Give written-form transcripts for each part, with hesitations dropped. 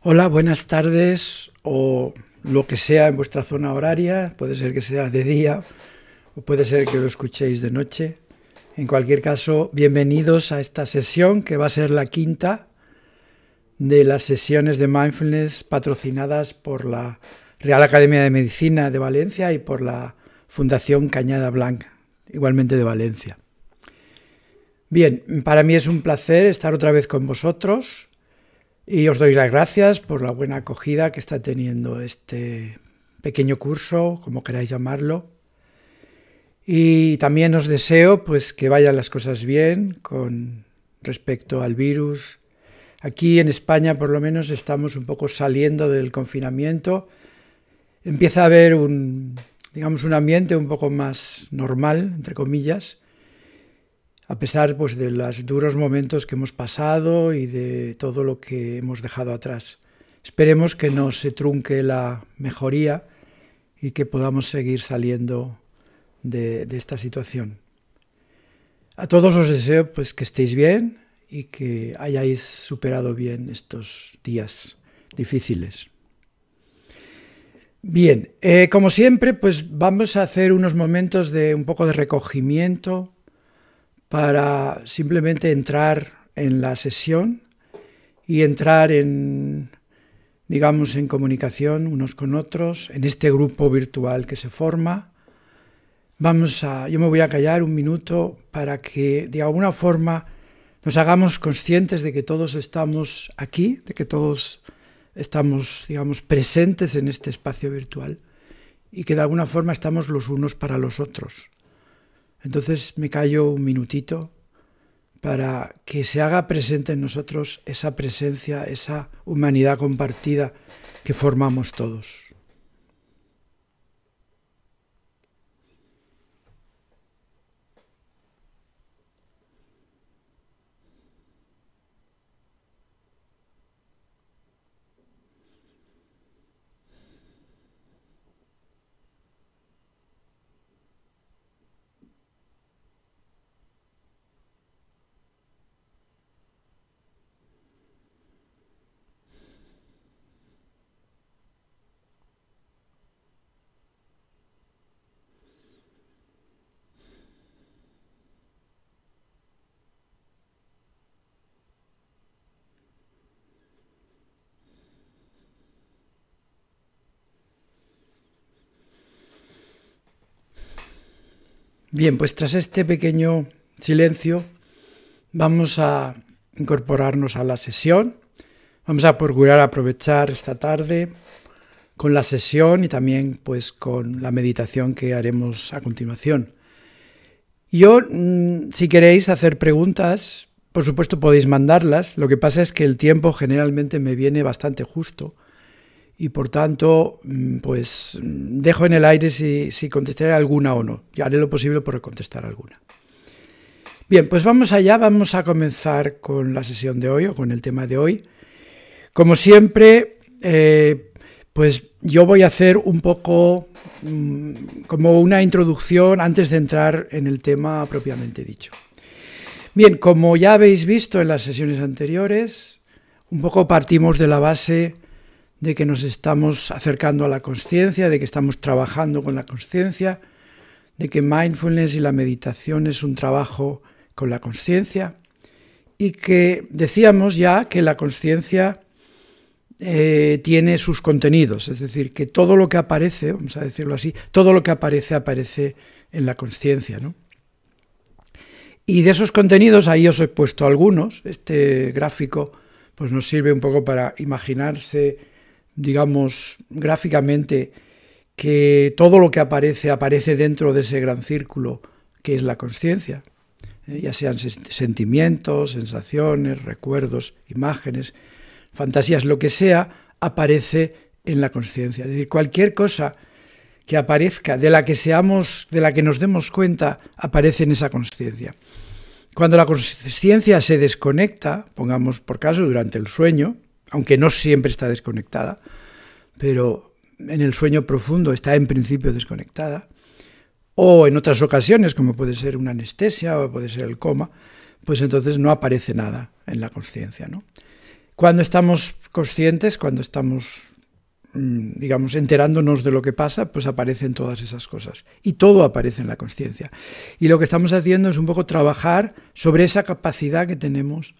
Hola, buenas tardes o lo que sea en vuestra zona horaria. Puede ser que sea de día o puede ser que lo escuchéis de noche. En cualquier caso, bienvenidos a esta sesión que va a ser la quinta de las sesiones de Mindfulness patrocinadas por la Real Academia de Medicina de Valencia y por la Fundación Cañada Blanca, igualmente de Valencia. Bien, para mí es un placer estar otra vez con vosotros. Y os doy las gracias por la buena acogida que está teniendo este pequeño curso, como queráis llamarlo. Y también os deseo pues, que vayan las cosas bien con respecto al virus. Aquí en España por lo menos estamos un poco saliendo del confinamiento. Empieza a haber un ambiente un poco más normal, entre comillas, a pesar pues, de los duros momentos que hemos pasado y de todo lo que hemos dejado atrás. Esperemos que no se trunque la mejoría y que podamos seguir saliendo de esta situación. A todos os deseo pues, que estéis bien y que hayáis superado bien estos días difíciles. Bien, como siempre, pues vamos a hacer unos momentos de un poco de recogimiento para simplemente entrar en la sesión y entrar en comunicación unos con otros, en este grupo virtual que se forma. Yo me voy a callar un minuto para que de alguna forma nos hagamos conscientes de que todos estamos aquí, de que todos estamos, presentes en este espacio virtual y que de alguna forma estamos los unos para los otros. Entonces me callo un minutito para que se haga presente en nosotros esa presencia, esa humanidad compartida que formamos todos. Bien, pues tras este pequeño silencio vamos a incorporarnos a la sesión. Vamos a procurar aprovechar esta tarde con la sesión y también pues con la meditación que haremos a continuación. Yo, si queréis hacer preguntas, por supuesto podéis mandarlas. Lo que pasa es que el tiempo generalmente me viene bastante justo y por tanto pues dejo en el aire si contestaré alguna o no. Yo haré lo posible por contestar alguna. Bien, pues vamos allá, vamos a comenzar con la sesión de hoy o con el tema de hoy. Como siempre, pues yo voy a hacer un poco como una introducción antes de entrar en el tema propiamente dicho. Bien, como ya habéis visto en las sesiones anteriores, un poco partimos de la base de que nos estamos acercando a la consciencia, de que estamos trabajando con la consciencia, de que mindfulness y la meditación es un trabajo con la consciencia y que decíamos ya que la consciencia tiene sus contenidos, es decir, que todo lo que aparece, vamos a decirlo así, todo lo que aparece en la consciencia, ¿no? Y de esos contenidos, ahí os he puesto algunos. Este gráfico pues nos sirve un poco para imaginarse, gráficamente, que todo lo que aparece dentro de ese gran círculo que es la consciencia, ya sean sentimientos, sensaciones, recuerdos, imágenes, fantasías, lo que sea, aparece en la consciencia. Es decir, cualquier cosa que aparezca, de la que nos demos cuenta, aparece en esa consciencia. Cuando la consciencia se desconecta, pongamos por caso durante el sueño, aunque no siempre está desconectada, pero en el sueño profundo está en principio desconectada, o en otras ocasiones, como puede ser una anestesia o puede ser el coma, pues entonces no aparece nada en la consciencia, ¿no? Cuando estamos conscientes, cuando estamos, digamos, enterándonos de lo que pasa, pues aparecen todas esas cosas. Y todo aparece en la consciencia. Y lo que estamos haciendo es un poco trabajar sobre esa capacidad que tenemos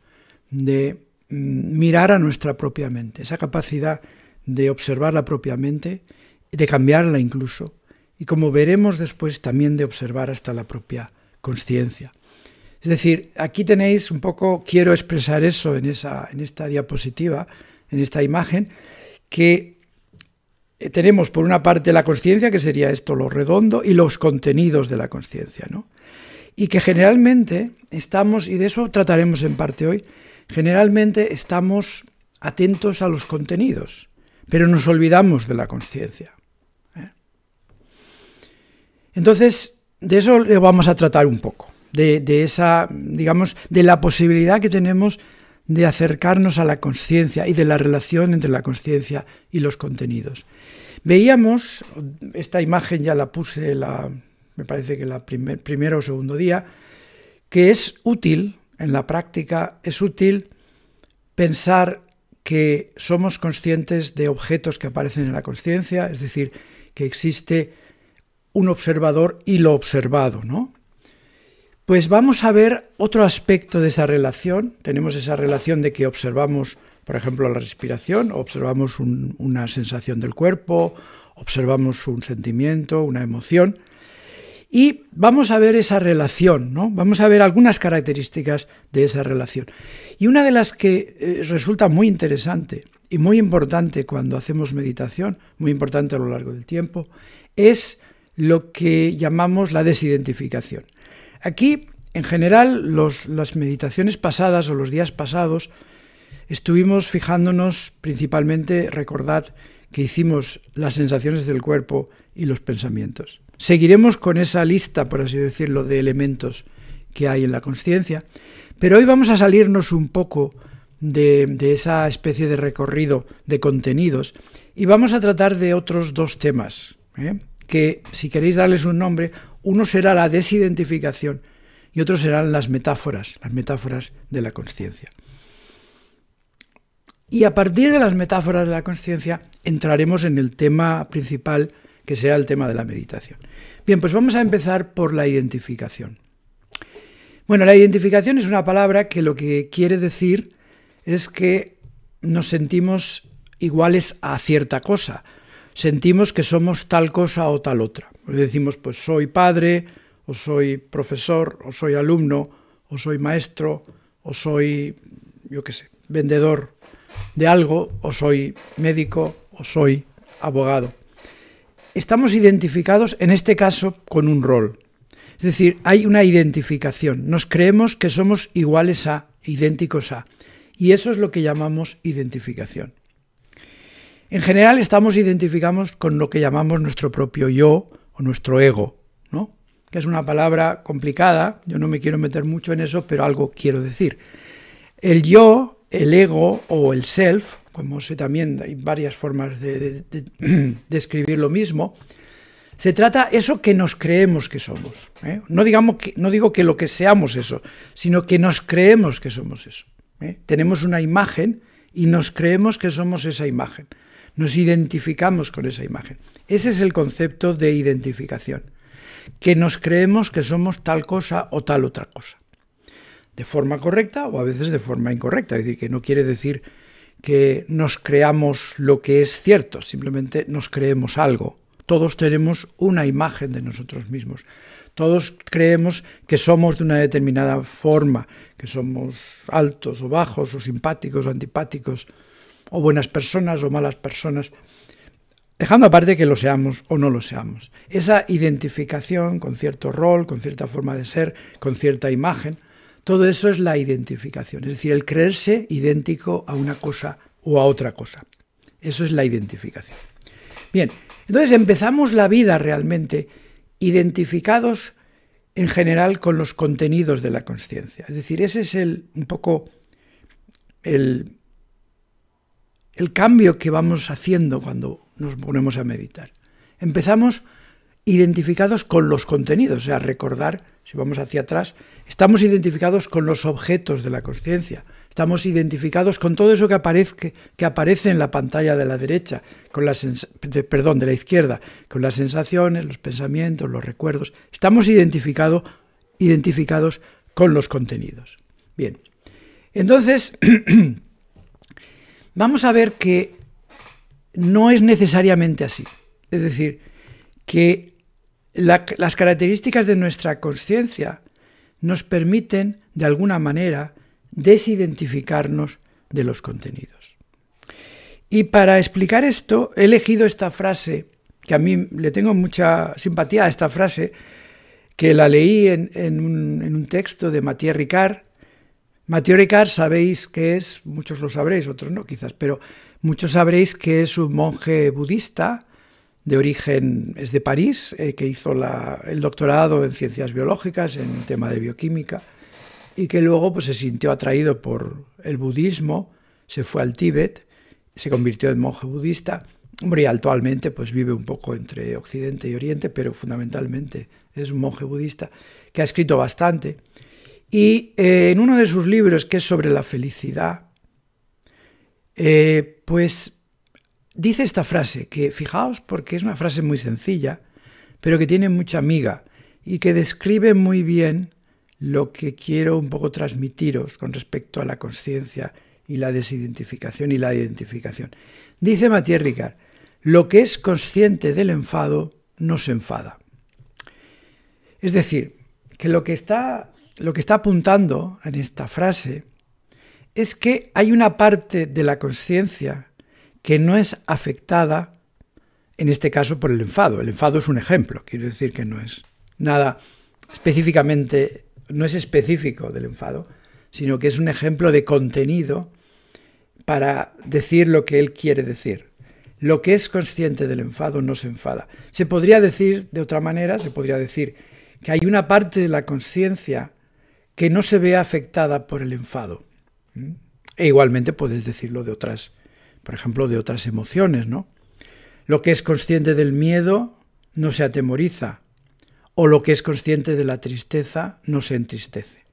de mirar a nuestra propia mente, esa capacidad de observar la propia mente, de cambiarla incluso, y como veremos después también de observar hasta la propia consciencia. Es decir, aquí tenéis un poco, quiero expresar eso en esta diapositiva, en esta imagen, que tenemos por una parte la consciencia, que sería esto, lo redondo, y los contenidos de la consciencia, ¿no? Y que generalmente estamos, y de eso trataremos en parte hoy, generalmente estamos atentos a los contenidos, pero nos olvidamos de la consciencia. Entonces, de eso le vamos a tratar un poco, de esa, digamos, de la posibilidad que tenemos de acercarnos a la consciencia y de la relación entre la consciencia y los contenidos. Veíamos, esta imagen ya la puse, me parece que la primero o segundo día, que es útil, en la práctica, es útil pensar que somos conscientes de objetos que aparecen en la consciencia, es decir, que existe un observador y lo observado, ¿no? Pues vamos a ver otro aspecto de esa relación. Tenemos esa relación de que observamos, por ejemplo, la respiración, observamos una sensación del cuerpo, observamos un sentimiento, una emoción, y vamos a ver esa relación, ¿no? Vamos a ver algunas características de esa relación. Y una de las que resulta muy interesante y muy importante cuando hacemos meditación, muy importante a lo largo del tiempo, es lo que llamamos la desidentificación. Aquí, en general, las meditaciones pasadas o los días pasados estuvimos fijándonos principalmente, recordad que hicimos las sensaciones del cuerpo y los pensamientos. Seguiremos con esa lista, por así decirlo, de elementos que hay en la consciencia, pero hoy vamos a salirnos un poco de esa especie de recorrido de contenidos y vamos a tratar de otros dos temas, que si queréis darles un nombre, uno será la desidentificación y otro serán las metáforas de la consciencia. Y a partir de las metáforas de la consciencia entraremos en el tema principal, que será el tema de la meditación. Bien, pues vamos a empezar por la identificación. Bueno, la identificación es una palabra que lo que quiere decir es que nos sentimos iguales a cierta cosa. Sentimos que somos tal cosa o tal otra. Decimos, pues soy padre, o soy profesor, o soy alumno, o soy maestro, o soy, yo qué sé, vendedor de algo, o soy médico, o soy abogado. Estamos identificados, en este caso, con un rol. Es decir, hay una identificación. Nos creemos que somos iguales a, idénticos a. Y eso es lo que llamamos identificación. En general estamos identificados con lo que llamamos nuestro propio yo o nuestro ego, ¿no? Que es una palabra complicada, yo no me quiero meter mucho en eso, pero algo quiero decir. El yo, el ego o el self, como sé también, hay varias formas de escribir lo mismo, se trata de eso que nos creemos que somos. No digo que lo que seamos eso, sino que nos creemos que somos eso. Tenemos una imagen y nos creemos que somos esa imagen. Nos identificamos con esa imagen. Ese es el concepto de identificación, que nos creemos que somos tal cosa o tal otra cosa. De forma correcta o a veces de forma incorrecta, es decir, que no quiere decir que nos creamos lo que es cierto, simplemente nos creemos algo. Todos tenemos una imagen de nosotros mismos. Todos creemos que somos de una determinada forma, que somos altos o bajos, o simpáticos o antipáticos, o buenas personas o malas personas, dejando aparte que lo seamos o no lo seamos. Esa identificación con cierto rol, con cierta forma de ser, con cierta imagen, todo eso es la identificación, es decir, el creerse idéntico a una cosa o a otra cosa. Eso es la identificación. Bien, entonces empezamos la vida realmente identificados en general con los contenidos de la consciencia. Es decir, ese es un poco el cambio que vamos haciendo cuando nos ponemos a meditar. Empezamos identificados con los contenidos, o sea, recordar, si vamos hacia atrás, estamos identificados con los objetos de la consciencia, estamos identificados con todo eso que aparece en la pantalla de la derecha, de la izquierda, con las sensaciones, los pensamientos, los recuerdos, estamos identificados con los contenidos. Bien, entonces vamos a ver que no es necesariamente así, es decir, que las características de nuestra consciencia nos permiten, de alguna manera, desidentificarnos de los contenidos. Y para explicar esto, he elegido esta frase, que a mí le tengo mucha simpatía a esta frase, que la leí en un texto de Matthieu Ricard. Matthieu Ricard, sabéis que es, muchos lo sabréis, otros no quizás, pero muchos sabréis que es un monje budista, de origen, es de París, que hizo el doctorado en ciencias biológicas, en el tema de bioquímica, y que luego pues, se sintió atraído por el budismo, se fue al Tíbet, se convirtió en monje budista, y actualmente pues, vive un poco entre Occidente y Oriente, pero fundamentalmente es un monje budista que ha escrito bastante. Y en uno de sus libros, que es sobre la felicidad, pues dice esta frase, que fijaos porque es una frase muy sencilla, pero que tiene mucha miga y que describe muy bien lo que quiero un poco transmitiros con respecto a la consciencia y la desidentificación y la identificación. Dice Matthieu Ricard, lo que es consciente del enfado no se enfada. Es decir, que lo que está apuntando en esta frase es que hay una parte de la consciencia que no es afectada, en este caso, por el enfado. El enfado es un ejemplo, quiero decir que no es nada específicamente, no es específico del enfado, sino que es un ejemplo de contenido para decir lo que él quiere decir. Lo que es consciente del enfado no se enfada. Se podría decir de otra manera, se podría decir que hay una parte de la consciencia que no se ve afectada por el enfado. E igualmente puedes decirlo de otras, por ejemplo, de otras emociones, ¿no? Lo que es consciente del miedo no se atemoriza, o lo que es consciente de la tristeza no se entristece.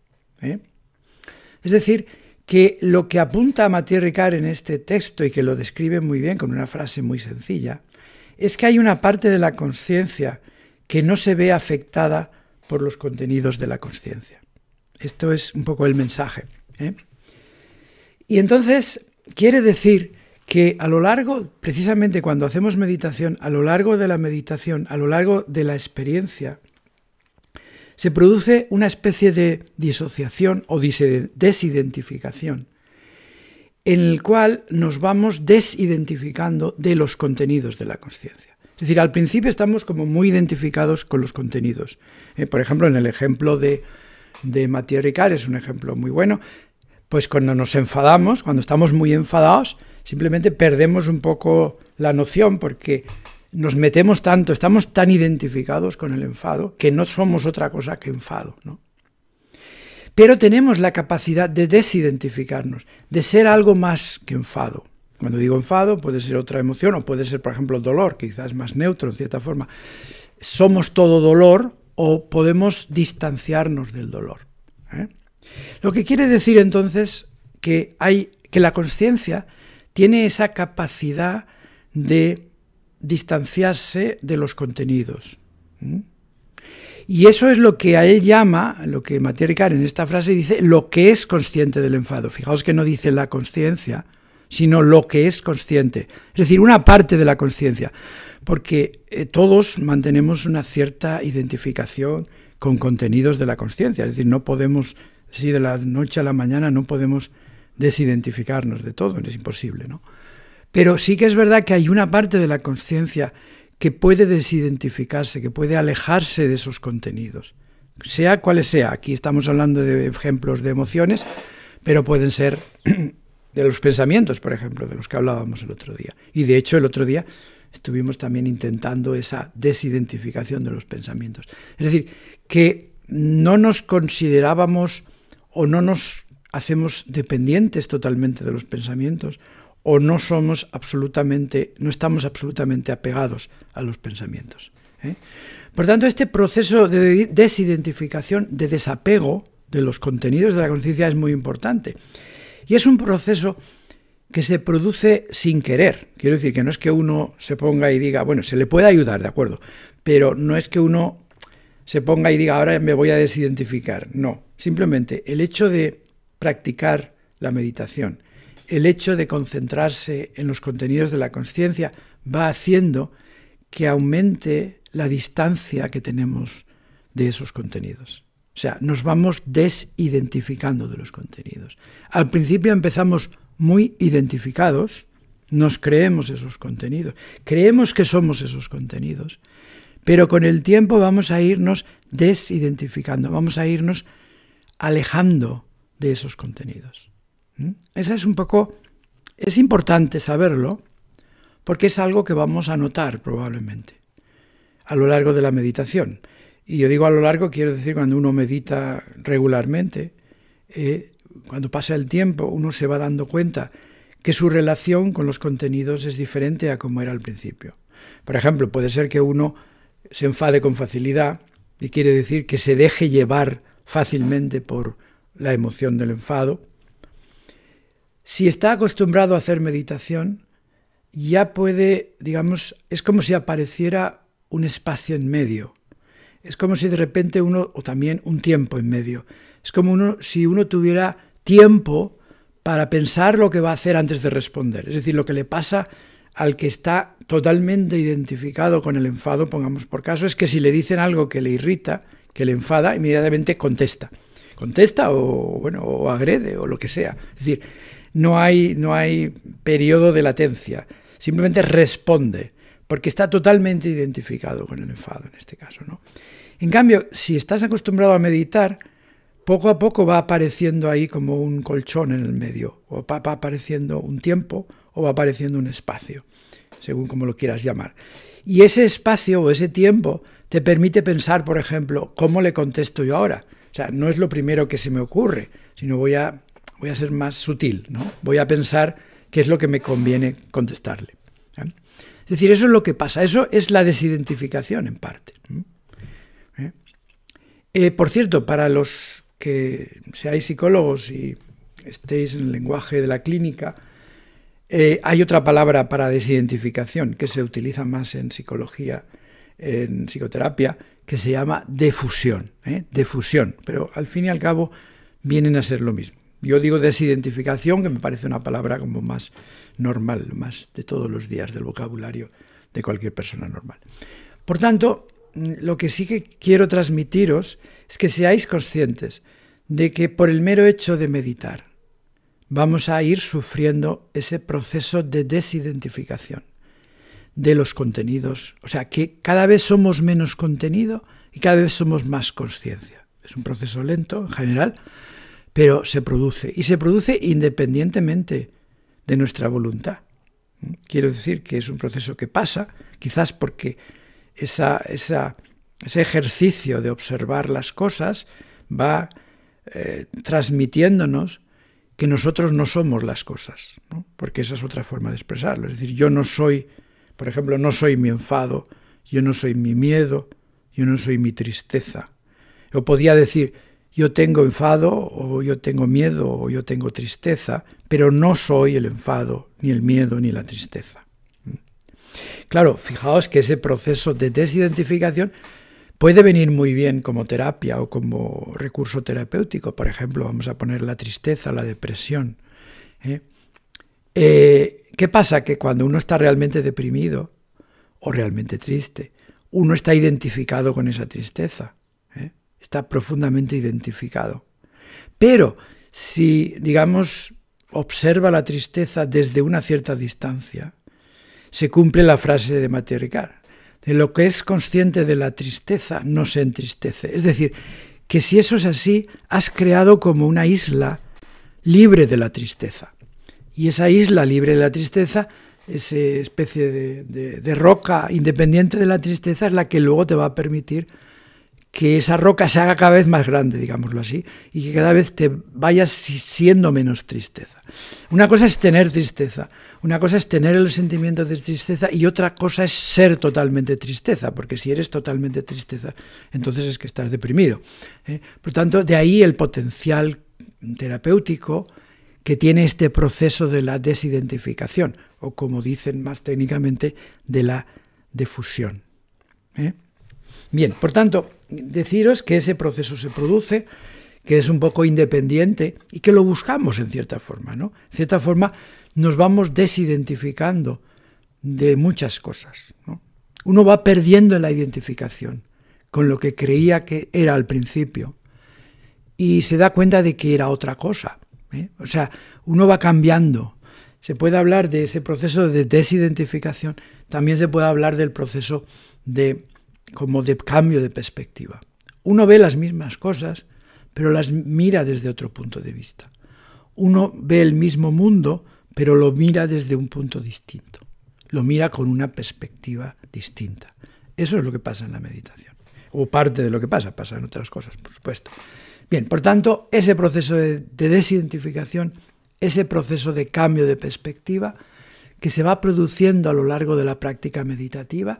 Es decir, que lo que apunta a Matthieu Ricard en este texto, y que lo describe muy bien con una frase muy sencilla, es que hay una parte de la consciencia que no se ve afectada por los contenidos de la consciencia. Esto es un poco el mensaje. Y entonces quiere decir que a lo largo, precisamente cuando hacemos meditación, a lo largo de la meditación, a lo largo de la experiencia, se produce una especie de disociación o desidentificación, en el cual nos vamos desidentificando de los contenidos de la consciencia. Es decir, al principio estamos como muy identificados con los contenidos. Por ejemplo, en el ejemplo de Matthieu Ricard, es un ejemplo muy bueno, pues cuando nos enfadamos, cuando estamos muy enfadados, simplemente perdemos un poco la noción porque nos metemos tanto, estamos tan identificados con el enfado que no somos otra cosa que enfado, ¿no? Pero tenemos la capacidad de desidentificarnos, de ser algo más que enfado. Cuando digo enfado puede ser otra emoción o puede ser, por ejemplo, dolor, que quizás es más neutro en cierta forma. Somos todo dolor o podemos distanciarnos del dolor. Lo que quiere decir entonces que la consciencia tiene esa capacidad de distanciarse de los contenidos. Y eso es lo que a él llama, lo que Matthieu Ricard en esta frase dice, lo que es consciente del enfado. Fijaos que no dice la consciencia, sino lo que es consciente. Es decir, una parte de la consciencia. Porque todos mantenemos una cierta identificación con contenidos de la consciencia. Es decir, no podemos, si de la noche a la mañana no podemos desidentificarnos de todo, es imposible, ¿no? Pero sí que es verdad que hay una parte de la consciencia que puede desidentificarse, que puede alejarse de esos contenidos, sea cuales sea. Aquí estamos hablando de ejemplos de emociones, pero pueden ser de los pensamientos, por ejemplo, de los que hablábamos el otro día. Y de hecho el otro día estuvimos también intentando esa desidentificación de los pensamientos. Es decir, que no nos considerábamos o no nos hacemos dependientes totalmente de los pensamientos, o no estamos absolutamente apegados a los pensamientos. Por tanto, este proceso de desidentificación, de desapego de los contenidos de la conciencia es muy importante. Y es un proceso que se produce sin querer. Quiero decir que no es que uno se ponga y diga, bueno, se le puede ayudar, de acuerdo, pero no es que uno se ponga y diga, ahora me voy a desidentificar. No, simplemente el hecho de practicar la meditación, el hecho de concentrarse en los contenidos de la conciencia va haciendo que aumente la distancia que tenemos de esos contenidos. O sea, nos vamos desidentificando de los contenidos. Al principio empezamos muy identificados, nos creemos esos contenidos, creemos que somos esos contenidos, pero con el tiempo vamos a irnos desidentificando, vamos a irnos alejando de esos contenidos. Esa es un poco, es importante saberlo, porque es algo que vamos a notar probablemente a lo largo de la meditación. Y yo digo a lo largo, quiero decir cuando uno medita regularmente, cuando pasa el tiempo uno se va dando cuenta que su relación con los contenidos es diferente a como era al principio. Por ejemplo, puede ser que uno se enfade con facilidad, y quiere decir que se deje llevar fácilmente por la emoción del enfado. Si está acostumbrado a hacer meditación, ya puede, digamos, es como si apareciera un espacio en medio. Es como si de repente uno, o también un tiempo en medio, es como si uno tuviera tiempo para pensar lo que va a hacer antes de responder. Es decir, lo que le pasa al que está totalmente identificado con el enfado, pongamos por caso, es que si le dicen algo que le irrita, que le enfada, inmediatamente contesta. Contesta o agrede o lo que sea. Es decir, no hay periodo de latencia, simplemente responde, porque está totalmente identificado con el enfado en este caso, ¿no? En cambio, si estás acostumbrado a meditar, poco a poco va apareciendo ahí como un colchón en el medio, o va apareciendo un tiempo o va apareciendo un espacio, según como lo quieras llamar. Y ese espacio o ese tiempo te permite pensar, por ejemplo, ¿cómo le contesto yo ahora? O sea, no es lo primero que se me ocurre, sino voy a ser más sutil, ¿no? Voy a pensar qué es lo que me conviene contestarle. Es decir, eso es lo que pasa, eso es la desidentificación en parte. Por cierto, para los que seáis psicólogos y estéis en el lenguaje de la clínica, hay otra palabra para desidentificación que se utiliza más en psicología, en psicoterapia, que se llama defusión, defusión, pero al fin y al cabo vienen a ser lo mismo. Yo digo desidentificación, que me parece una palabra como más normal, más de todos los días del vocabulario de cualquier persona normal. Por tanto, lo que sí que quiero transmitiros es que seáis conscientes de que por el mero hecho de meditar vamos a ir sufriendo ese proceso de desidentificación de los contenidos. O sea, que cada vez somos menos contenido y cada vez somos más conciencia. Es un proceso lento en general, pero se produce. Y se produce independientemente de nuestra voluntad. Quiero decir que es un proceso que pasa, quizás porque ese ejercicio de observar las cosas va transmitiéndonos que nosotros no somos las cosas, ¿no? Porque esa es otra forma de expresarlo. Es decir, yo no soy, por ejemplo, no soy mi enfado, yo no soy mi miedo, yo no soy mi tristeza. Yo podía decir, yo tengo enfado, o yo tengo miedo, o yo tengo tristeza, pero no soy el enfado, ni el miedo, ni la tristeza. Claro, fijaos que ese proceso de desidentificación puede venir muy bien como terapia o como recurso terapéutico. Por ejemplo, vamos a poner la tristeza, la depresión. ¿Qué pasa? Que cuando uno está realmente deprimido o realmente triste, uno está identificado con esa tristeza. Está profundamente identificado. Pero si, digamos, observa la tristeza desde una cierta distancia, se cumple la frase de Matteo Ricard: de lo que es consciente de la tristeza no se entristece. Es decir, que si eso es así, has creado como una isla libre de la tristeza. Y esa isla libre de la tristeza, esa especie de roca independiente de la tristeza, es la que luego te va a permitir que esa roca se haga cada vez más grande, digámoslo así, y que cada vez te vayas siendo menos tristeza. Una cosa es tener tristeza, una cosa es tener el sentimiento de tristeza y otra cosa es ser totalmente tristeza, porque si eres totalmente tristeza, entonces es que estás deprimido. Por tanto, de ahí el potencial terapéutico que tiene este proceso de la desidentificación, o como dicen más técnicamente, de la defusión. Bien, por tanto, deciros que ese proceso se produce, que es un poco independiente y que lo buscamos en cierta forma, ¿no? En cierta forma nos vamos desidentificando de muchas cosas, ¿no? Uno va perdiendo la identificación con lo que creía que era al principio y se da cuenta de que era otra cosa, ¿eh? O sea, uno va cambiando. Se puede hablar de ese proceso de desidentificación, también se puede hablar del proceso como de cambio de perspectiva. Uno ve las mismas cosas, pero las mira desde otro punto de vista. Uno ve el mismo mundo, pero lo mira desde un punto distinto. Lo mira con una perspectiva distinta. Eso es lo que pasa en la meditación. O parte de lo que pasa en otras cosas, por supuesto. Bien, por tanto, ese proceso de desidentificación, ese proceso de cambio de perspectiva que se va produciendo a lo largo de la práctica meditativa,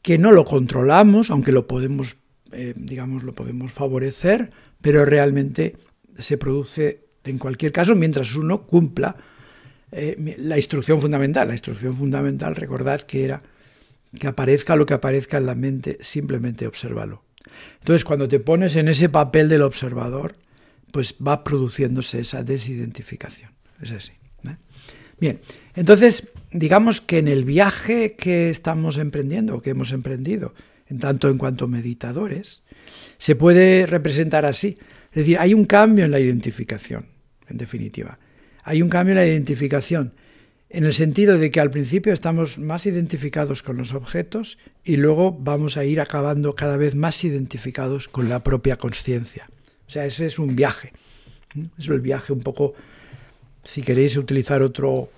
que no lo controlamos, aunque lo podemos, lo podemos favorecer, pero realmente se produce en cualquier caso mientras uno cumpla la instrucción fundamental. La instrucción fundamental, recordad que era que aparezca lo que aparezca en la mente, simplemente obsérvalo. Entonces, cuando te pones en ese papel del observador, pues va produciéndose esa desidentificación. Es así, ¿eh? Bien, entonces, digamos que en el viaje que estamos emprendiendo, o que hemos emprendido, en tanto en cuanto meditadores, se puede representar así. Es decir, hay un cambio en la identificación, en definitiva. Hay un cambio en la identificación, en el sentido de que al principio estamos más identificados con los objetos y luego vamos a ir acabando cada vez más identificados con la propia consciencia. O sea, ese es un viaje. Eso es el viaje un poco, si queréis utilizar otro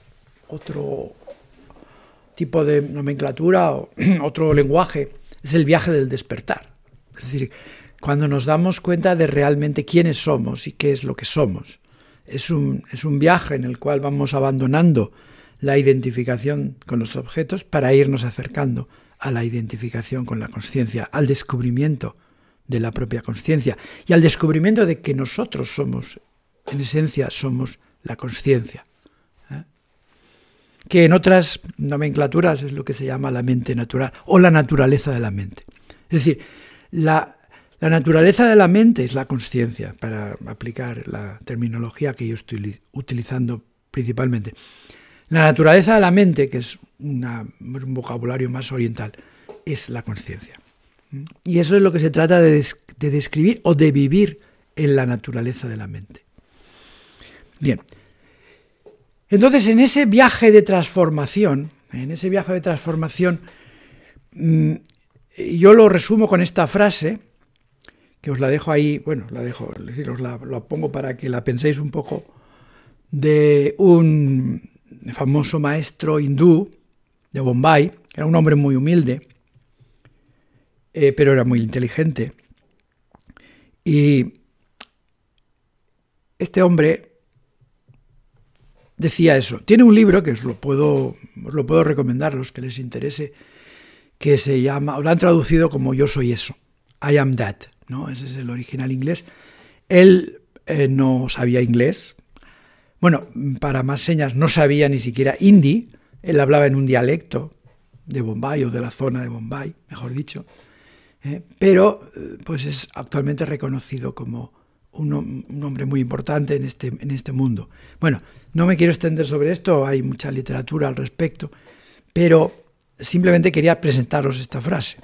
tipo de nomenclatura o otro lenguaje, es el viaje del despertar. Es decir, cuando nos damos cuenta de realmente quiénes somos y qué es lo que somos. Es un viaje en el cual vamos abandonando la identificación con los objetos para irnos acercando a la identificación con la consciencia, al descubrimiento de la propia consciencia y al descubrimiento de que nosotros somos, en esencia, somos la consciencia, que en otras nomenclaturas es lo que se llama la mente natural o la naturaleza de la mente. Es decir, la naturaleza de la mente es la consciencia, para aplicar la terminología que yo estoy utilizando principalmente. La naturaleza de la mente, que es un vocabulario más oriental, es la consciencia. Y eso es lo que se trata de describir o de vivir en la naturaleza de la mente. Bien. Entonces, en ese viaje de transformación, yo lo resumo con esta frase, que os la dejo ahí, bueno, la pongo para que la penséis un poco, de un famoso maestro hindú de Bombay, que era un hombre muy humilde, pero era muy inteligente. Y este hombre decía eso. Tiene un libro que os lo puedo recomendar a los que les interese, que se llama, o lo han traducido como Yo soy eso, I am that, ¿no? Ese es el original inglés. Él no sabía inglés. Bueno, para más señas, no sabía ni siquiera hindi. Él hablaba en un dialecto de Bombay o de la zona de Bombay, mejor dicho. Pero pues es actualmente reconocido como un hombre muy importante en este mundo. Bueno, no me quiero extender sobre esto, hay mucha literatura al respecto, pero simplemente quería presentaros esta frase.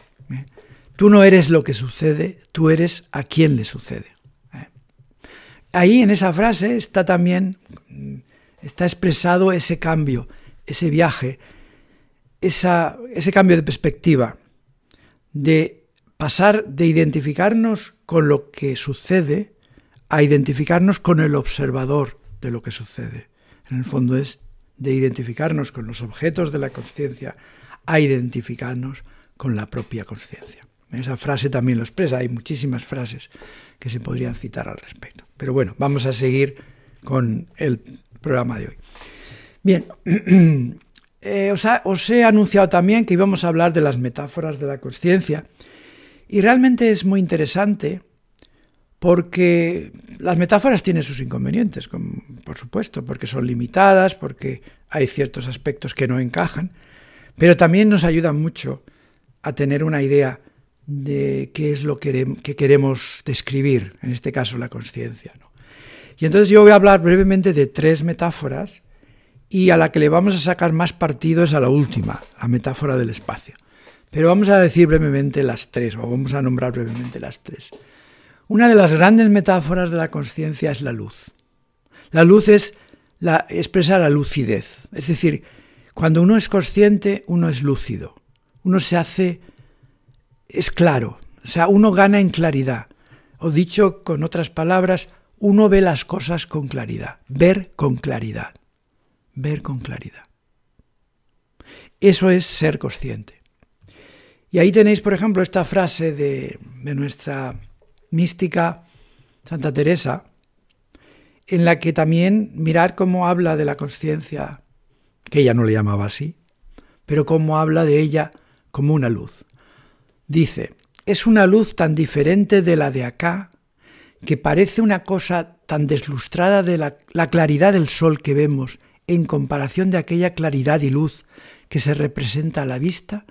Tú no eres lo que sucede, tú eres a quien le sucede. Ahí en esa frase está expresado ese cambio, ese viaje, ese cambio de perspectiva, de pasar de identificarnos con lo que sucede a identificarnos con el observador de lo que sucede. En el fondo es de identificarnos con los objetos de la consciencia a identificarnos con la propia consciencia. Esa frase también lo expresa. Hay muchísimas frases que se podrían citar al respecto. Pero bueno, vamos a seguir con el programa de hoy. Bien, os he anunciado también que íbamos a hablar de las metáforas de la consciencia. Y realmente es muy interesante porque las metáforas tienen sus inconvenientes, por supuesto, porque son limitadas, porque hay ciertos aspectos que no encajan, pero también nos ayudan mucho a tener una idea de qué es lo que queremos describir, en este caso la consciencia, ¿no? Y entonces yo voy a hablar brevemente de 3 metáforas y a la que le vamos a sacar más partido es a la última, la metáfora del espacio. Pero vamos a decir brevemente las 3, o vamos a nombrar brevemente las 3. Una de las grandes metáforas de la consciencia es la luz. La luz expresa la lucidez, es decir, cuando uno es consciente, uno es lúcido, uno es claro, o sea, uno gana en claridad. O dicho con otras palabras, uno ve las cosas con claridad, ver con claridad, ver con claridad. Eso es ser consciente. Y ahí tenéis, por ejemplo, esta frase de nuestra mística Santa Teresa, en la que también mirad cómo habla de la consciencia, que ella no le llamaba así, pero cómo habla de ella como una luz. Dice, es una luz tan diferente de la de acá, que parece una cosa tan deslustrada de la claridad del sol que vemos en comparación de aquella claridad y luz que se representa a la vista,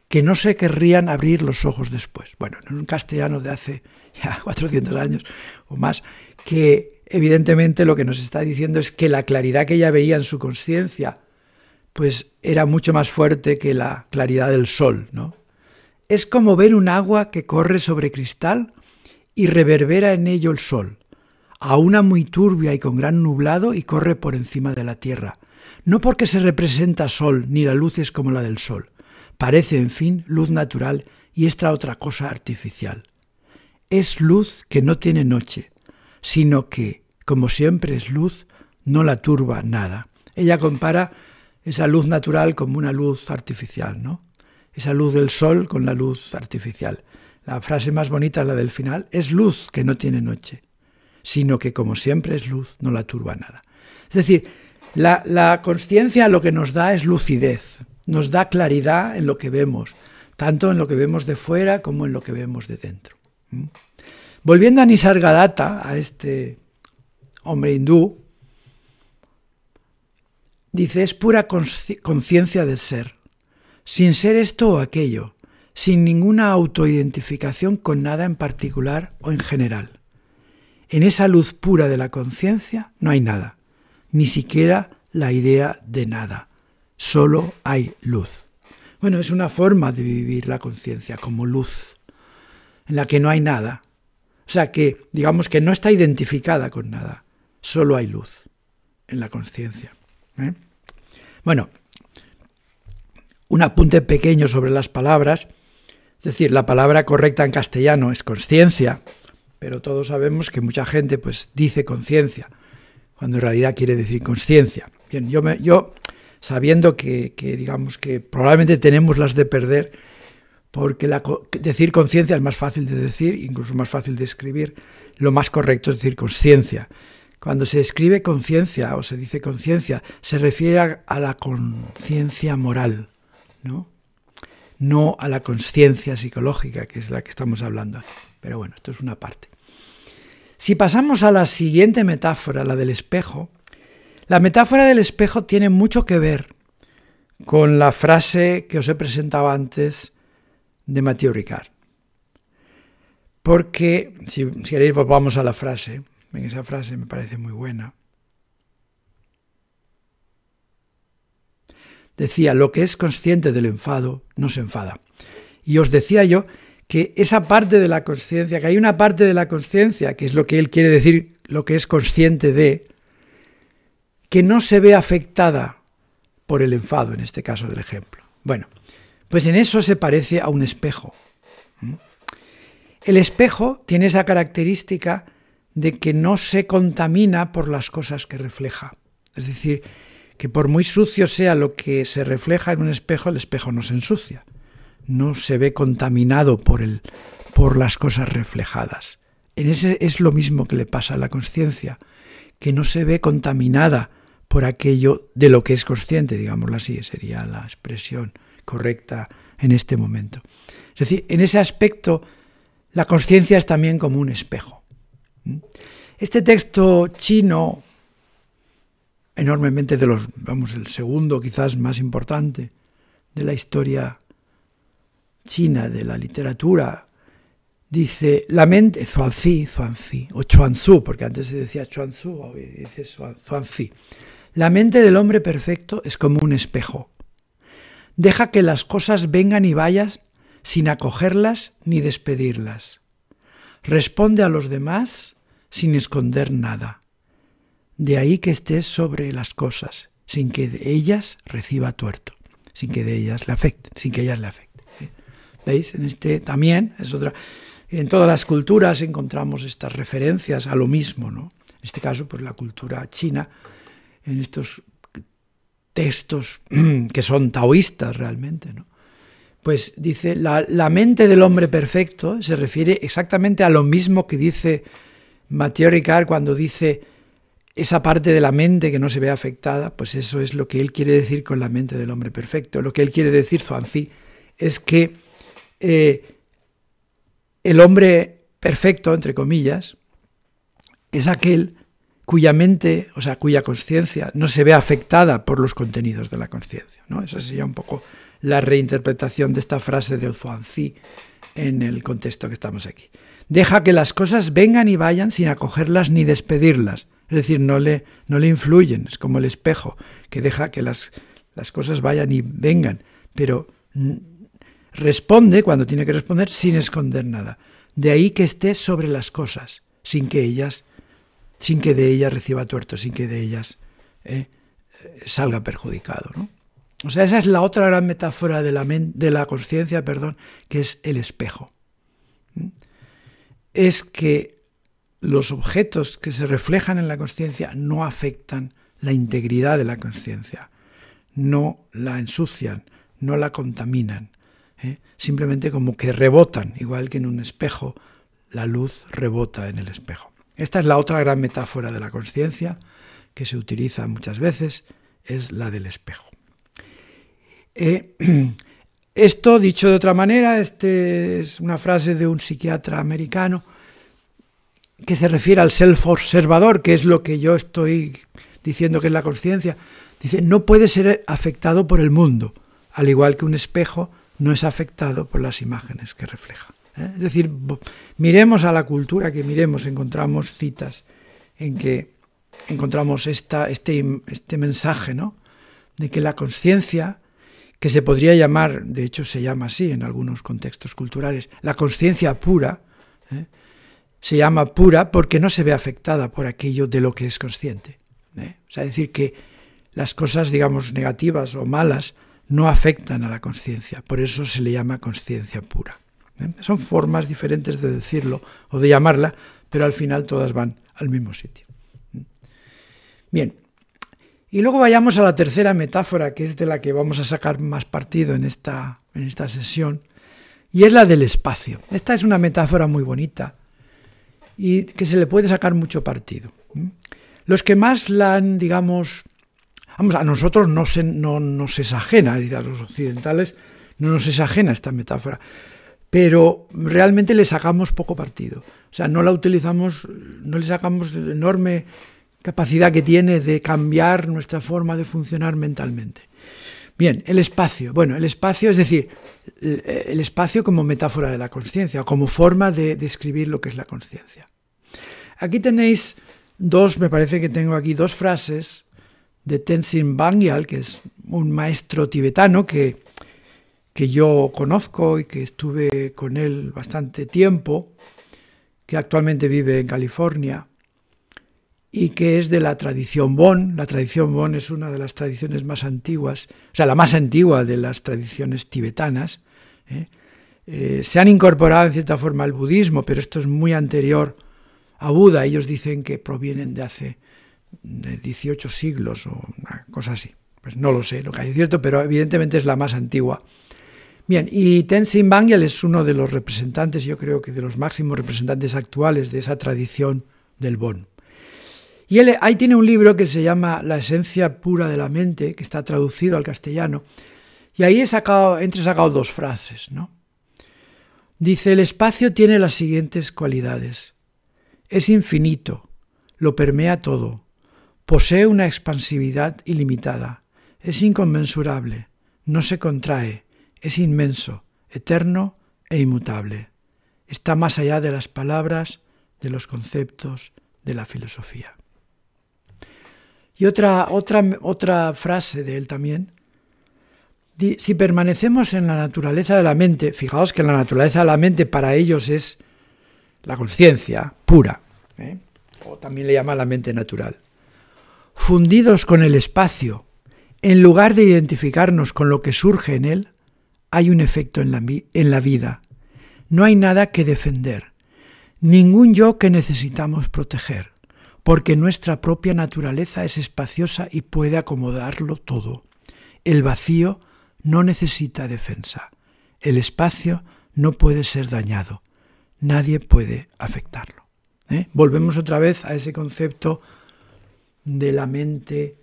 que no se querrían abrir los ojos después. Bueno, en un castellano de hace ya 400 años o más, que evidentemente lo que nos está diciendo es que la claridad que ella veía en su consciencia pues era mucho más fuerte que la claridad del sol, ¿no? Es como ver un agua que corre sobre cristal y reverbera en ello el sol, a una muy turbia y con gran nublado y corre por encima de la tierra. No porque se representa sol, ni la luz es como la del sol. Parece, en fin, luz natural y esta otra cosa artificial. Es luz que no tiene noche, sino que, como siempre es luz, no la turba nada. Ella compara esa luz natural como una luz artificial, ¿no? Esa luz del sol con la luz artificial. La frase más bonita es la del final, es luz que no tiene noche, sino que, como siempre es luz, no la turba nada. Es decir, la consciencia lo que nos da es lucidez, nos da claridad en lo que vemos, tanto en lo que vemos de fuera como en lo que vemos de dentro. Volviendo a Nisargadatta, a este hombre hindú, dice, es pura conciencia del ser, sin ser esto o aquello, sin ninguna autoidentificación con nada en particular o en general. En esa luz pura de la conciencia no hay nada, ni siquiera la idea de nada. Solo hay luz. Bueno, es una forma de vivir la conciencia como luz, en la que no hay nada. O sea, que digamos que no está identificada con nada. Solo hay luz en la conciencia. Bueno, un apunte pequeño sobre las palabras. Es decir, la palabra correcta en castellano es consciencia, pero todos sabemos que mucha gente pues dice conciencia, cuando en realidad quiere decir consciencia. Bien, yo sabiendo que digamos que probablemente tenemos las de perder, porque decir conciencia es más fácil de decir, incluso más fácil de escribir, lo más correcto es decir conciencia. Cuando se escribe conciencia o se dice conciencia, se refiere a la conciencia moral, ¿no? No a la conciencia psicológica, que es la que estamos hablando aquí. Pero bueno, esto es una parte. Si pasamos a la siguiente metáfora, la del espejo, la metáfora del espejo tiene mucho que ver con la frase que os he presentado antes de Mathieu Ricard. Porque, si queréis, volvamos a la frase. Esa frase me parece muy buena. Decía, lo que es consciente del enfado no se enfada. Y os decía yo que esa parte de la consciencia, que hay una parte de la consciencia, que es lo que él quiere decir, lo que es consciente de, que no se ve afectada por el enfado, en este caso del ejemplo. Bueno, pues en eso se parece a un espejo. El espejo tiene esa característica de que no se contamina por las cosas que refleja. Es decir, que por muy sucio sea lo que se refleja en un espejo, el espejo no se ensucia. no se ve contaminado por las cosas reflejadas. En ese es lo mismo que le pasa a la consciencia, que no se ve contaminada por aquello de lo que es consciente, digámoslo así, sería la expresión correcta en este momento. Es decir, en ese aspecto, la consciencia es también como un espejo. Este texto chino, enormemente el segundo quizás más importante de la historia china, de la literatura, dice, la mente, Zhuangzi, o Chuanzú, porque antes se decía Chuanzú, hoy dice Zhuangzi. La mente del hombre perfecto es como un espejo. Deja que las cosas vengan y vayan sin acogerlas ni despedirlas. Responde a los demás sin esconder nada. De ahí que estés sobre las cosas, sin que de ellas reciba tuerto, sin que de ellas le afecte, sin que ellas le afecten. ¿Veis? En este también es otra. En todas las culturas encontramos estas referencias a lo mismo, ¿no? En este caso, pues la cultura china, en estos textos que son taoístas realmente, ¿no? Pues dice, la mente del hombre perfecto se refiere exactamente a lo mismo que dice Mathieu Ricard cuando dice esa parte de la mente que no se ve afectada, pues eso es lo que él quiere decir con la mente del hombre perfecto. Lo que él quiere decir, Zhuangzi, es que el hombre perfecto, entre comillas, es aquel cuya mente, o sea, cuya consciencia no se ve afectada por los contenidos de la consciencia, ¿no? Esa sería un poco la reinterpretación de esta frase del Zhuangzi en el contexto que estamos aquí. Deja que las cosas vengan y vayan sin acogerlas ni despedirlas. Es decir, no le influyen, es como el espejo, que deja que las cosas vayan y vengan, pero responde cuando tiene que responder sin esconder nada. De ahí que esté sobre las cosas, sin que de ellas reciba tuerto, sin que de ellas salga perjudicado, ¿no? O sea, esa es la otra gran metáfora de la consciencia, que es el espejo. Es que los objetos que se reflejan en la consciencia no afectan la integridad de la consciencia, no la ensucian, no la contaminan, simplemente como que rebotan, igual que en un espejo la luz rebota en el espejo. Esta es la otra gran metáfora de la consciencia que se utiliza muchas veces, es la del espejo. Esto, dicho de otra manera, es una frase de un psiquiatra americano que se refiere al self-observador, que es lo que yo estoy diciendo que es la consciencia. Dice, no puede ser afectado por el mundo, al igual que un espejo no es afectado por las imágenes que refleja. Es decir, miremos a la cultura que miremos, encontramos citas en que encontramos este mensaje, ¿no? De que la consciencia, que se podría llamar, de hecho se llama así en algunos contextos culturales, la consciencia pura, se llama pura porque no se ve afectada por aquello de lo que es consciente. O sea, decir que las cosas, digamos, negativas o malas no afectan a la consciencia, por eso se le llama consciencia pura. Son formas diferentes de decirlo o de llamarla, pero al final todas van al mismo sitio. Bien, y luego vayamos a la tercera metáfora, que es de la que vamos a sacar más partido en esta sesión, y es la del espacio. Esta es una metáfora muy bonita y que se le puede sacar mucho partido. Los que más la han, digamos, a nosotros no nos es ajena, a los occidentales no nos es ajena esta metáfora, pero realmente le sacamos poco partido. O sea, no la utilizamos, no le sacamos enorme capacidad que tiene de cambiar nuestra forma de funcionar mentalmente. Bien, el espacio. Bueno, el espacio, es decir, el espacio como metáfora de la consciencia, como forma de describir lo que es la consciencia. Aquí tenéis me parece que tengo aquí dos frases de Tenzin Wangyal, que es un maestro tibetano que yo conozco y que estuve con él bastante tiempo, que actualmente vive en California, y que es de la tradición Bon. La tradición Bon es una de las tradiciones más antiguas, o sea, la más antigua de las tradiciones tibetanas. Se han incorporado en cierta forma al budismo, pero esto es muy anterior a Buda. Ellos dicen que provienen de hace 18 siglos o una cosa así. Pues no lo sé, lo que hay es cierto, pero evidentemente es la más antigua. Bien, y Tenzin Wangyal es uno de los representantes, yo creo que de los máximos representantes actuales de esa tradición del Bon. Y él ahí tiene un libro que se llama La esencia pura de la mente, que está traducido al castellano, y ahí he entresacado dos frases, ¿no? Dice, el espacio tiene las siguientes cualidades. Es infinito, lo permea todo, posee una expansividad ilimitada, es inconmensurable, no se contrae, es inmenso, eterno e inmutable. Está más allá de las palabras, de los conceptos, de la filosofía. Y otra frase de él también. Si permanecemos en la naturaleza de la mente, fijaos que la naturaleza de la mente para ellos es la conciencia pura, o también le llama la mente natural. Fundidos con el espacio, en lugar de identificarnos con lo que surge en él, hay un efecto en la vida. No hay nada que defender, ningún yo que necesitamos proteger, porque nuestra propia naturaleza es espaciosa y puede acomodarlo todo. El vacío no necesita defensa. El espacio no puede ser dañado. Nadie puede afectarlo. Volvemos otra vez a ese concepto de la mente,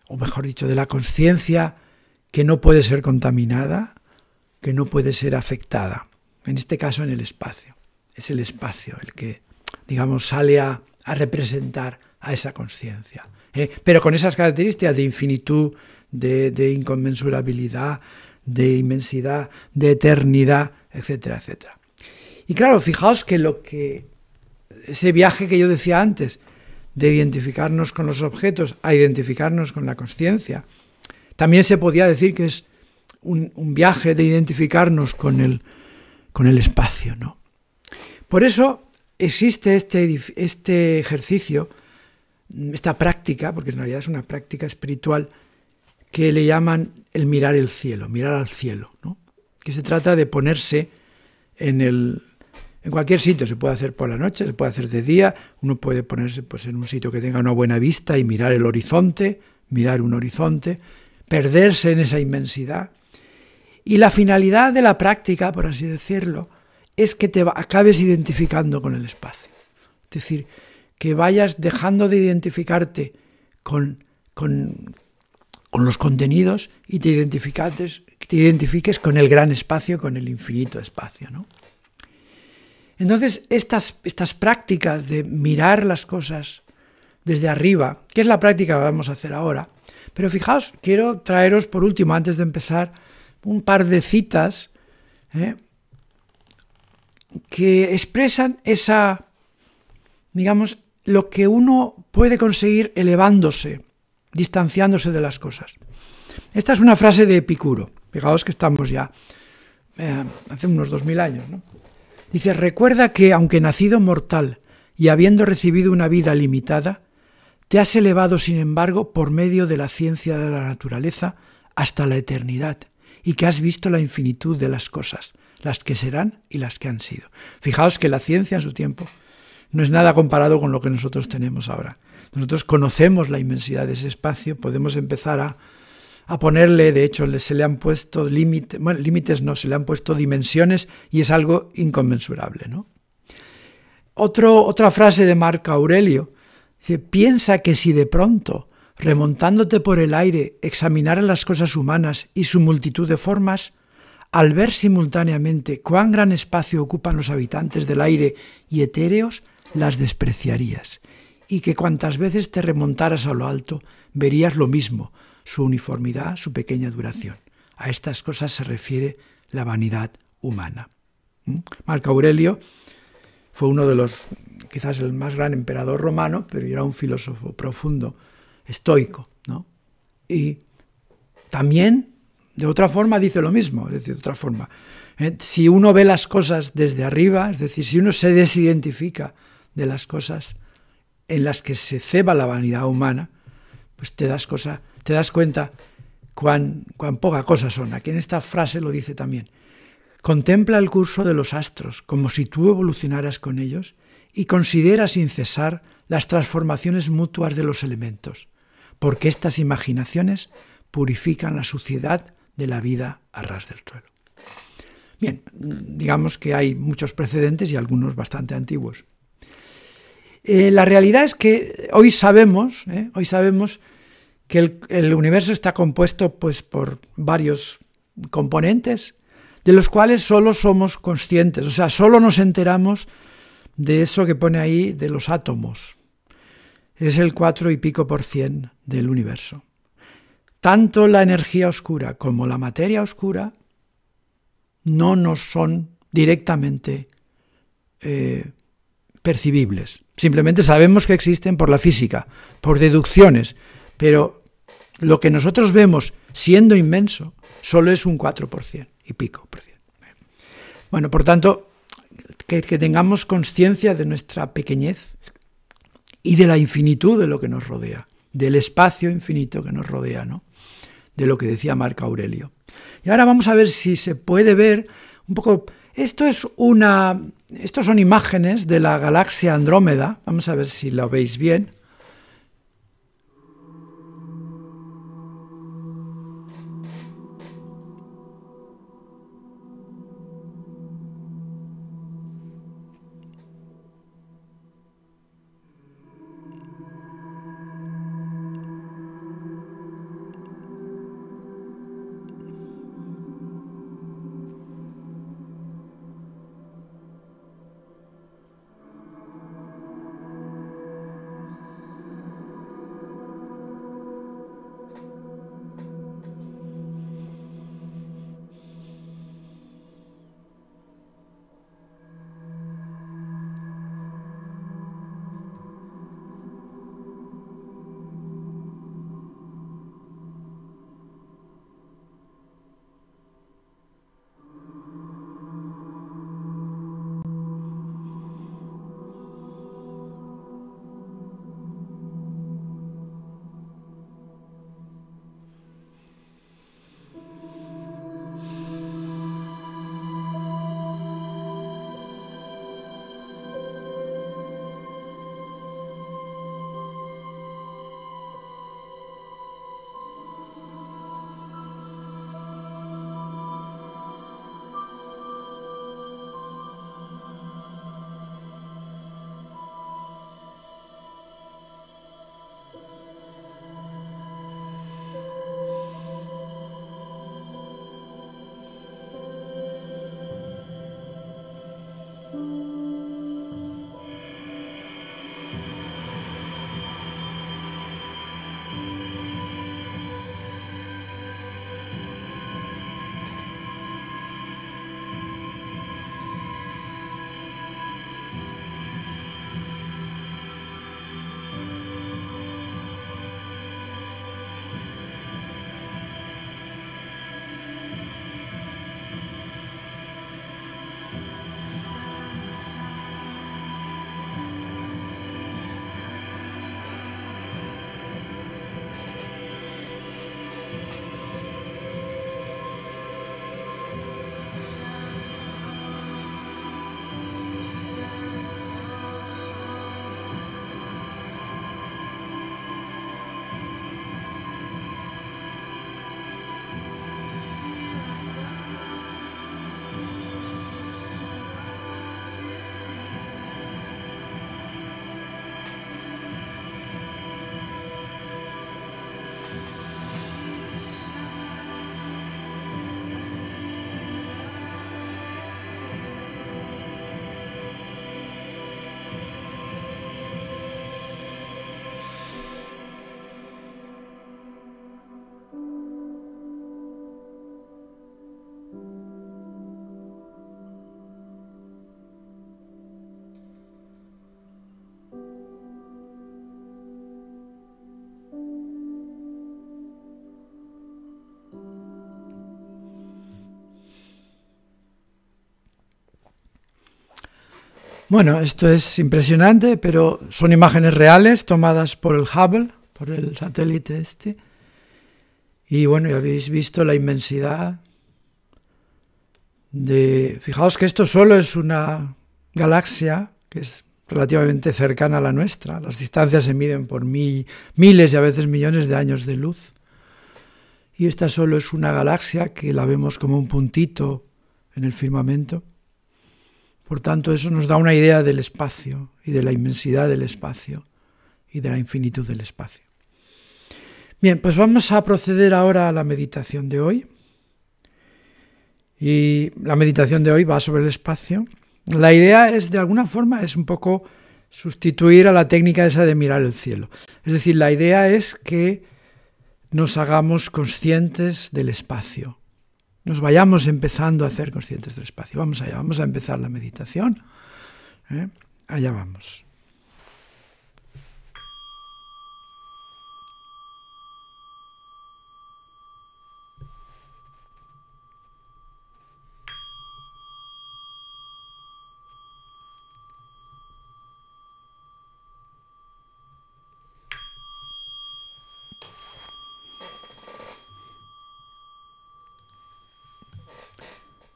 o mejor dicho, de la conciencia que no puede ser contaminada, que no puede ser afectada. En este caso, en el espacio. Es el espacio el que, digamos, sale a representar a esa conciencia. Pero con esas características de infinitud, de inconmensurabilidad, de inmensidad, de eternidad, etcétera, etcétera. Y claro, fijaos que ese viaje que yo decía antes, de identificarnos con los objetos a identificarnos con la conciencia, también se podía decir que es un viaje de identificarnos con el espacio, ¿no? Por eso existe este ejercicio, esta práctica, porque en realidad es una práctica espiritual, que le llaman el mirar el cielo, mirar al cielo, ¿no? Que se trata de ponerse en cualquier sitio. Se puede hacer por la noche, se puede hacer de día, uno puede ponerse pues, en un sitio que tenga una buena vista y mirar el horizonte, mirar un horizonte, perderse en esa inmensidad. Y la finalidad de la práctica, por así decirlo, es que te acabes identificando con el espacio. Es decir, que vayas dejando de identificarte con los contenidos y te identifiques con el gran espacio, con el infinito espacio, ¿no? Entonces, estas prácticas de mirar las cosas desde arriba, que es la práctica que vamos a hacer ahora, pero fijaos, quiero traeros por último, antes de empezar, un par de citas que expresan digamos, lo que uno puede conseguir elevándose, distanciándose de las cosas. Esta es una frase de Epicuro. Fijaos que estamos ya hace unos 2000 años, ¿no? Dice, recuerda que, aunque nacido mortal y habiendo recibido una vida limitada, te has elevado, sin embargo, por medio de la ciencia de la naturaleza hasta la eternidad, y que has visto la infinitud de las cosas, las que serán y las que han sido. Fijaos que la ciencia en su tiempo no es nada comparado con lo que nosotros tenemos ahora. Nosotros conocemos la inmensidad de ese espacio, podemos empezar a ponerle, de hecho, se le han puesto límites, bueno, límites no, se le han puesto dimensiones y es algo inconmensurable, ¿no? Otra frase de Marco Aurelio dice, piensa que si de pronto, remontándote por el aire, examinaras las cosas humanas y su multitud de formas, al ver simultáneamente cuán gran espacio ocupan los habitantes del aire y etéreos, las despreciarías, y que cuantas veces te remontaras a lo alto, verías lo mismo, su uniformidad, su pequeña duración. A estas cosas se refiere la vanidad humana. Marco Aurelio fue uno de los, quizás el más gran emperador romano, pero era un filósofo profundo, estoico, ¿no? Y también, de otra forma, dice lo mismo, es decir, de otra forma. Si uno ve las cosas desde arriba, es decir, si uno se desidentifica de las cosas en las que se ceba la vanidad humana, pues te das cuenta cuán poca cosa son. Aquí en esta frase lo dice también. Contempla el curso de los astros como si tú evolucionaras con ellos y considera sin cesar las transformaciones mutuas de los elementos, porque estas imaginaciones purifican la suciedad de la vida a ras del suelo. Bien, digamos que hay muchos precedentes y algunos bastante antiguos. La realidad es que hoy sabemos que el universo está compuesto pues, por varios componentes, de los cuales solo somos conscientes, o sea, solo nos enteramos de eso que pone ahí de los átomos. Es el 4 y pico % del universo. Tanto la energía oscura como la materia oscura no nos son directamente percibibles. Simplemente sabemos que existen por la física, por deducciones, pero lo que nosotros vemos siendo inmenso solo es un 4% y pico %. Bueno, por tanto, que tengamos conciencia de nuestra pequeñez y de la infinitud de lo que nos rodea, del espacio infinito que nos rodea, ¿no? De lo que decía Marco Aurelio. Y ahora vamos a ver si se puede ver un poco. Estos son imágenes de la galaxia Andrómeda. Vamos a ver si lo veis bien. Bueno, esto es impresionante, pero son imágenes reales tomadas por el Hubble, por el satélite este. Y bueno, ya habéis visto la inmensidad de... Fijaos que esto solo es una galaxia que es relativamente cercana a la nuestra. Las distancias se miden por miles y a veces millones de años de luz. Y esta solo es una galaxia que la vemos como un puntito en el firmamento. Por tanto, eso nos da una idea del espacio y de la inmensidad del espacio y de la infinitud del espacio. Bien, pues vamos a proceder ahora a la meditación de hoy. Y la meditación de hoy va sobre el espacio. La idea es, de alguna forma, es un poco sustituir a la técnica esa de mirar el cielo. Es decir, la idea es que nos hagamos conscientes del espacio. Nos vayamos empezando a hacer conscientes del espacio. Vamos allá, vamos a empezar la meditación. Allá vamos.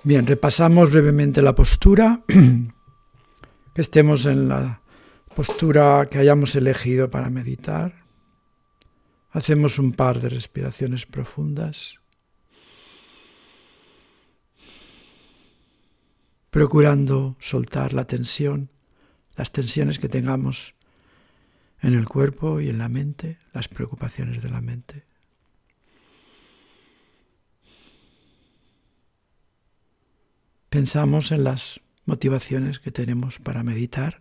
Bien, repasamos brevemente la postura, que estemos en la postura que hayamos elegido para meditar. Hacemos un par de respiraciones profundas, procurando soltar la tensión, las tensiones que tengamos en el cuerpo y en la mente, las preocupaciones de la mente. Pensamos en las motivaciones que tenemos para meditar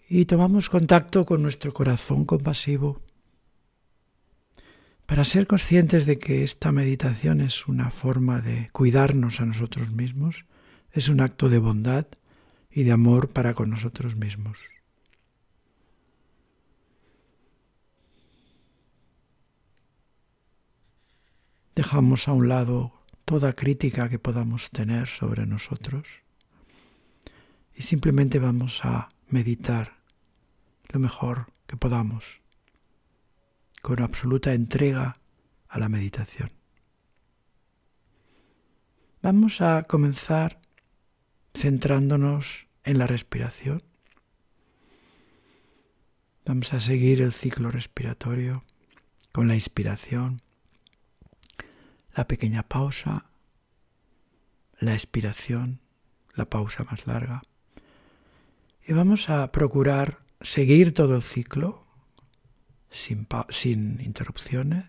y tomamos contacto con nuestro corazón compasivo para ser conscientes de que esta meditación es una forma de cuidarnos a nosotros mismos, es un acto de bondad y de amor para con nosotros mismos. Dejamos a un lado toda crítica que podamos tener sobre nosotros y simplemente vamos a meditar lo mejor que podamos, con absoluta entrega a la meditación. Vamos a comenzar centrándonos en la respiración. Vamos a seguir el ciclo respiratorio con la inspiración, la pequeña pausa, la expiración, la pausa más larga. Y vamos a procurar seguir todo el ciclo sin interrupciones.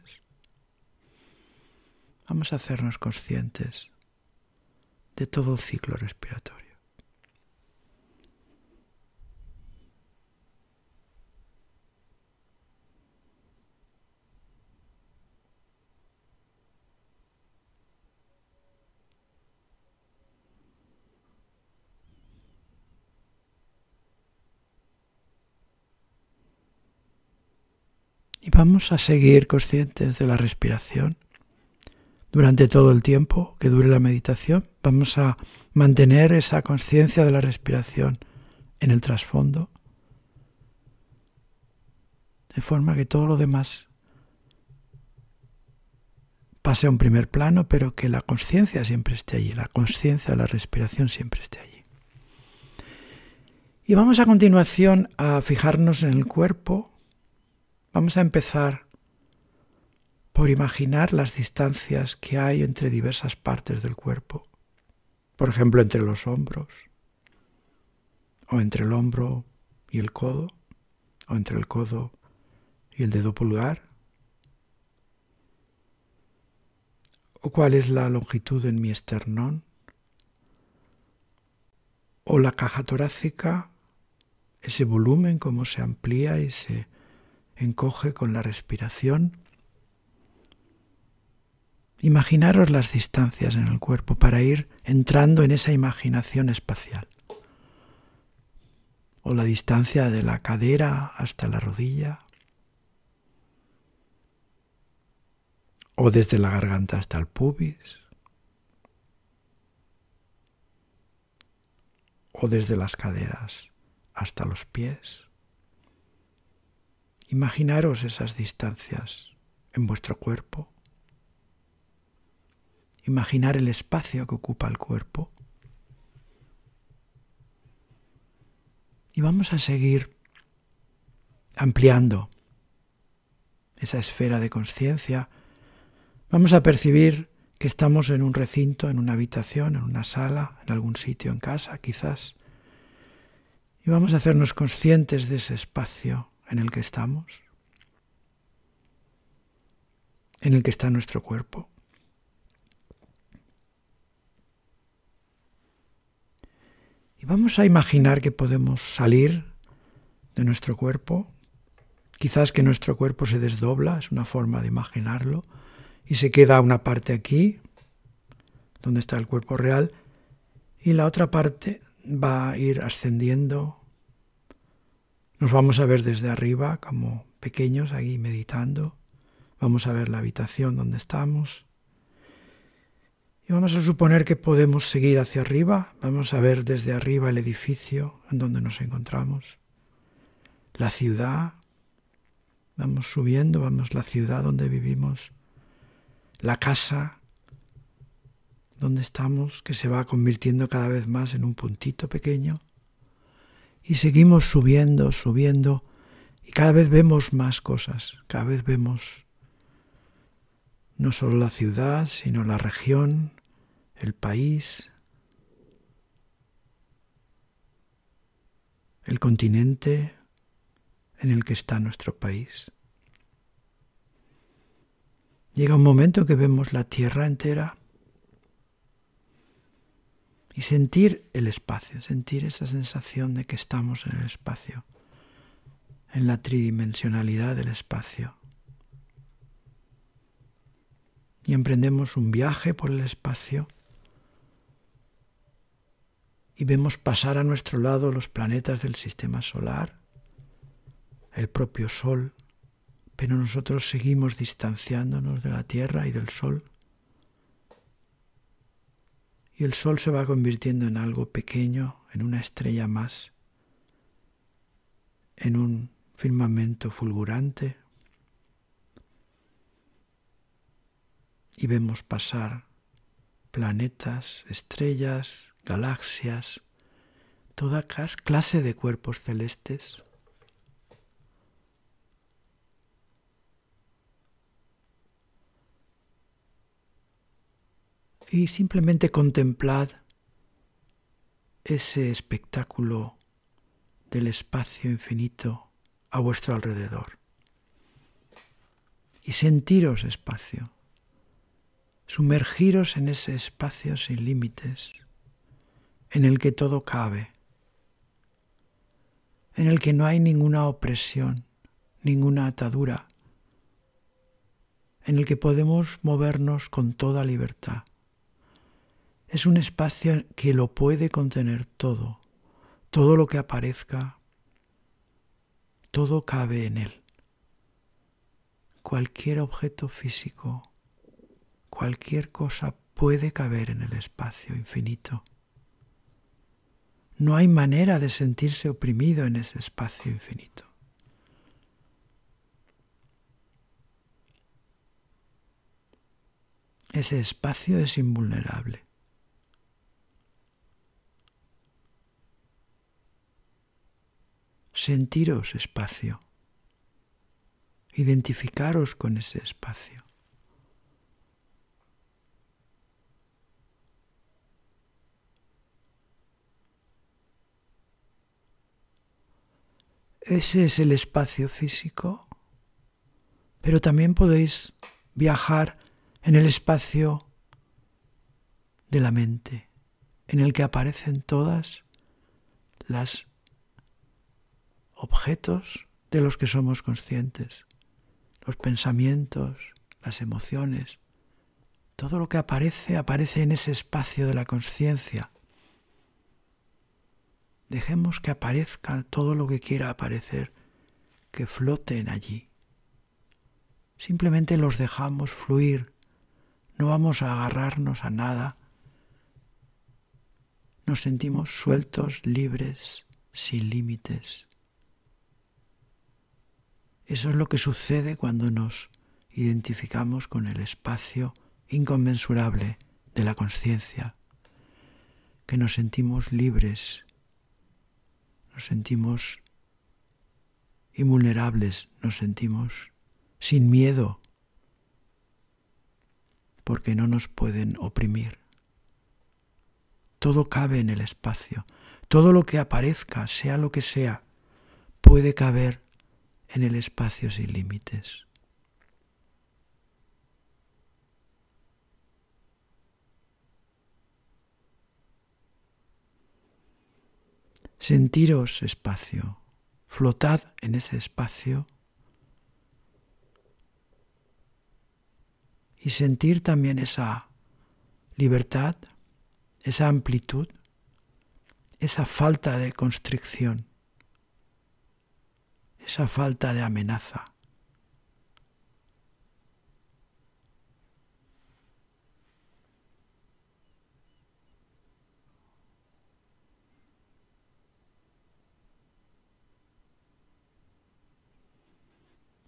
Vamos a hacernos conscientes de todo el ciclo respiratorio. Y vamos a seguir conscientes de la respiración. Durante todo el tiempo que dure la meditación, vamos a mantener esa conciencia de la respiración en el trasfondo, de forma que todo lo demás pase a un primer plano, pero que la conciencia siempre esté allí, la conciencia de la respiración siempre esté allí. Y vamos a continuación a fijarnos en el cuerpo. Vamos a empezar por imaginar las distancias que hay entre diversas partes del cuerpo. Por ejemplo, entre los hombros, o entre el hombro y el codo, o entre el codo y el dedo pulgar. O cuál es la longitud en mi esternón, o la caja torácica, ese volumen, cómo se amplía y se encoge con la respiración. Imaginaros las distancias en el cuerpo para ir entrando en esa imaginación espacial. O la distancia de la cadera hasta la rodilla. O desde la garganta hasta el pubis. O desde las caderas hasta los pies. Imaginaros esas distancias en vuestro cuerpo. Imaginar el espacio que ocupa el cuerpo. Y vamos a seguir ampliando esa esfera de conciencia Vamos a percibir que estamos en un recinto, en una habitación, en una sala, en algún sitio en casa, quizás. Y vamos a hacernos conscientes de ese espacio en el que estamos, en el que está nuestro cuerpo. Y vamos a imaginar que podemos salir de nuestro cuerpo. Quizás que nuestro cuerpo se desdobla, es una forma de imaginarlo, y se queda una parte aquí, donde está el cuerpo real, y la otra parte va a ir ascendiendo. Nos vamos a ver desde arriba como pequeños ahí meditando. Vamos a ver la habitación donde estamos. Y vamos a suponer que podemos seguir hacia arriba. Vamos a ver desde arriba el edificio en donde nos encontramos. La ciudad. Vamos subiendo, vamos la ciudad donde vivimos. La casa donde estamos, que se va convirtiendo cada vez más en un puntito pequeño. Y seguimos subiendo, subiendo, y cada vez vemos más cosas. Cada vez vemos no solo la ciudad, sino la región, el país, el continente en el que está nuestro país. Llega un momento que vemos la tierra entera y sentir el espacio, sentir esa sensación de que estamos en el espacio, en la tridimensionalidad del espacio. Y emprendemos un viaje por el espacio y vemos pasar a nuestro lado los planetas del sistema solar, el propio Sol, pero nosotros seguimos distanciándonos de la Tierra y del Sol. Y el Sol se va convirtiendo en algo pequeño, en una estrella más, en un firmamento fulgurante. Y vemos pasar planetas, estrellas, galaxias, toda clase de cuerpos celestes. Y simplemente contemplad ese espectáculo del espacio infinito a vuestro alrededor. Y sentiros espacio. Sumergiros en ese espacio sin límites, en el que todo cabe, en el que no hay ninguna opresión, ninguna atadura, en el que podemos movernos con toda libertad. Es un espacio que lo puede contener todo, todo lo que aparezca, todo cabe en él. Cualquier objeto físico, cualquier cosa puede caber en el espacio infinito. No hay manera de sentirse oprimido en ese espacio infinito. Ese espacio es invulnerable. Sentiros espacio. Identificaros con ese espacio. Ese es el espacio físico, pero también podéis viajar en el espacio de la mente, en el que aparecen todas las objetos de los que somos conscientes, los pensamientos, las emociones, todo lo que aparece en ese espacio de la consciencia. Dejemos que aparezca todo lo que quiera aparecer, que floten allí. Simplemente los dejamos fluir, no vamos a agarrarnos a nada. Nos sentimos sueltos, libres, sin límites. Eso es lo que sucede cuando nos identificamos con el espacio inconmensurable de la consciencia, que nos sentimos libres, nos sentimos invulnerables, nos sentimos sin miedo. porque no nos pueden oprimir. Todo cabe en el espacio. Todo lo que aparezca, sea lo que sea, puede caber en el espacio sin límites. Sentiros espacio, flotad en ese espacio y sentir también esa libertad, esa amplitud, esa falta de constricción, esa falta de amenaza.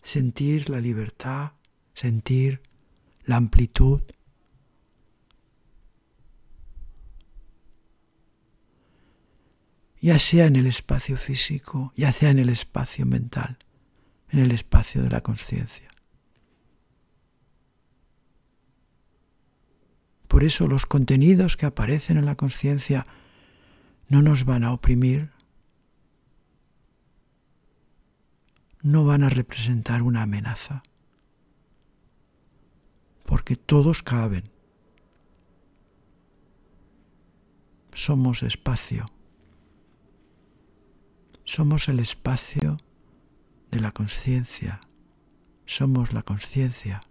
Sentir la libertad, sentir la amplitud. Ya sea en el espacio físico, ya sea en el espacio mental, en el espacio de la conciencia. Por eso los contenidos que aparecen en la conciencia no nos van a oprimir, no van a representar una amenaza, porque todos caben. Somos espacio. Somos el espacio de la conciencia. Somos la conciencia.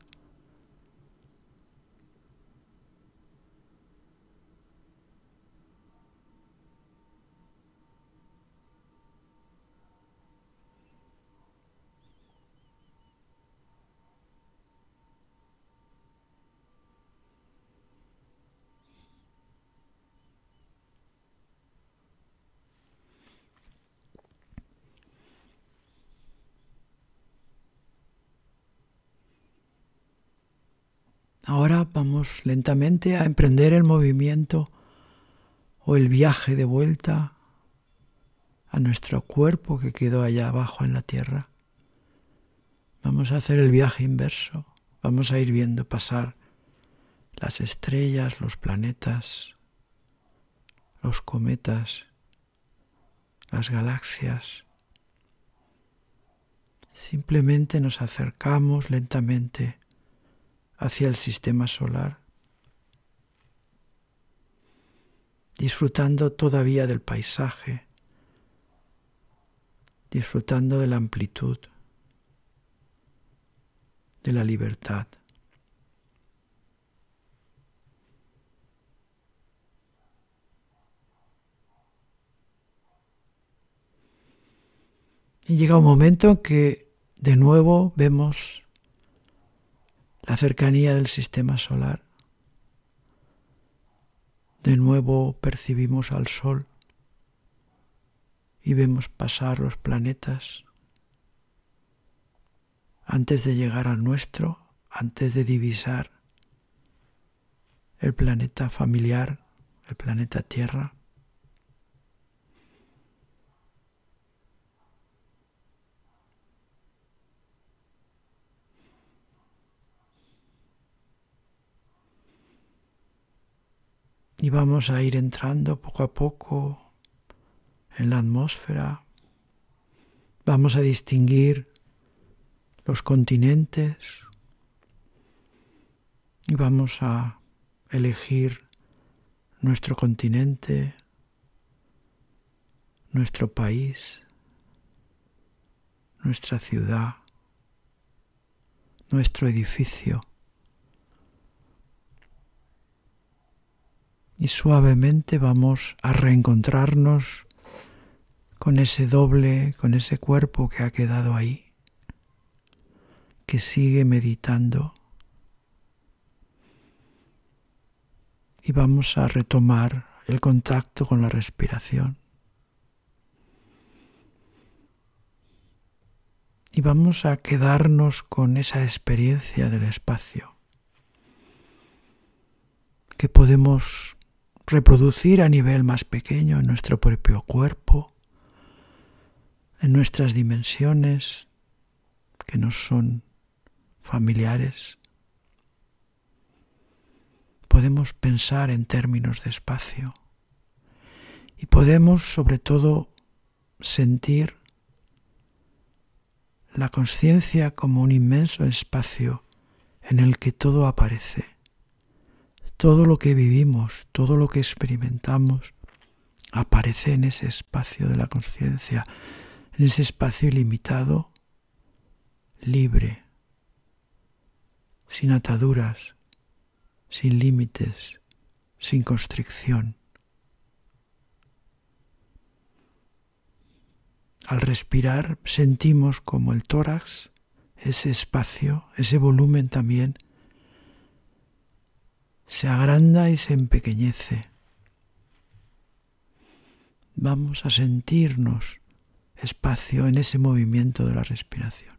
Ahora vamos lentamente a emprender el movimiento o el viaje de vuelta a nuestro cuerpo que quedó allá abajo en la tierra. Vamos a hacer el viaje inverso. Vamos a ir viendo pasar las estrellas, los planetas, los cometas, las galaxias. Simplemente nos acercamos lentamente hacia el sistema solar, disfrutando todavía del paisaje, disfrutando de la amplitud, de la libertad. Y llega un momento en que de nuevo vemos la cercanía del sistema solar. De nuevo percibimos al Sol y vemos pasar los planetas antes de llegar al nuestro, antes de divisar el planeta familiar, el planeta Tierra. Y vamos a ir entrando poco a poco en la atmósfera. Vamos a distinguir los continentes y vamos a elegir nuestro continente, nuestro país, nuestra ciudad, nuestro edificio. Y suavemente vamos a reencontrarnos con ese doble, con ese cuerpo que ha quedado ahí, que sigue meditando. Y vamos a retomar el contacto con la respiración. Y vamos a quedarnos con esa experiencia del espacio que podemos reproducir a nivel más pequeño en nuestro propio cuerpo, en nuestras dimensiones que nos son familiares. podemos pensar en términos de espacio. Y podemos, sobre todo, sentir la conciencia como un inmenso espacio en el que todo aparece. Todo lo que vivimos, todo lo que experimentamos, aparece en ese espacio de la conciencia, en ese espacio ilimitado, libre, sin ataduras, sin límites, sin constricción. Al respirar sentimos como el tórax, ese espacio, ese volumen también, se agranda y se empequeñece. Vamos a sentirnos espacio en ese movimiento de la respiración.